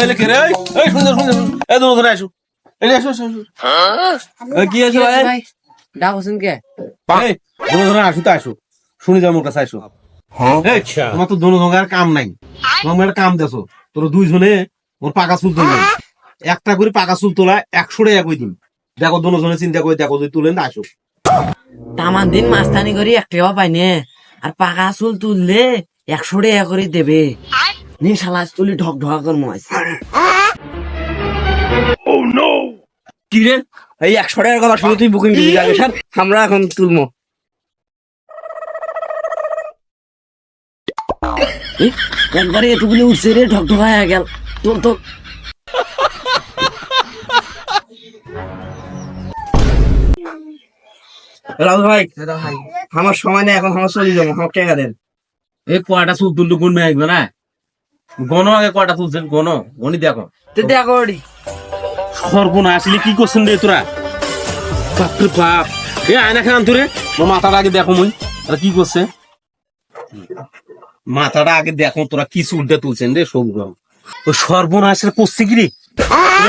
এই লেখে রে এই সুন্দর সুন্দর এই দুজন আসো এই আসো আসো কি আছে ভাই ডাকছেন কে এই দুজন আসো তো আসো শুনি যাও মোর কাছে আসো আচ্ছা তোমার তো দুজন আর কাম নাই তোমার একটা কাম দেছো তোর দুইজনে মোর পাকা চুল তুলবে একটা করে পাকা চুল তোলা 100 টাকা কই দিন দেখো দুজনে চিন্তা করে দেখো যদি তুলেন না আসো তামান দিন মাস্তানি করি একটাও পাইনে আর পাকা চুল তুললে 100 টাকা করে দেবে নি শালা তুলি ঢক ঢক কর মাছ কি রে এই 100 টাকার কথা শুনে তুই বুকিং দিবি আগে স্যার আমরা এখন তুলমো একবারে এটুকুনি উঠছে রে ঢক ঢক হয়ে গেল তোর তো রাহুল ভাই আমার সময় নেই এখন আমার চলে যাবো আমার টাকা দেন এই কয়টা চুল তুললো কোন মেয়ে আসবে না গণ আগে কয়টা তুলছেন গণি দেখো তো দেখো সর্বনা আসলে কি করছেন রে তোরা বাপরে বাপ এ আয়না খান তোরে মোর মাথাটা আগে দেখো মুই আর কি করছে মাথাটা আগে দেখো তোরা কি চুলটা তুলছেন রে সব ও সর্বনাশের করছে কি রে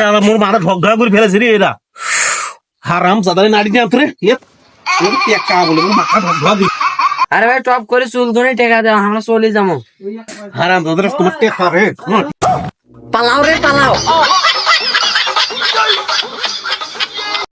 আমার মোর মাথা ঢক ঢক করে ফেলেছে রে এরা হারাম জাদারে নাড়ি দিয়ে তোরে টেকা বলে মাথা ঢক ঢক আরে ভাই টপ করে চুল ধরে টাকা দাও আমরা চলে যাবো হারাম জাদারে তোমার টেকা রে পালাও রে পালাও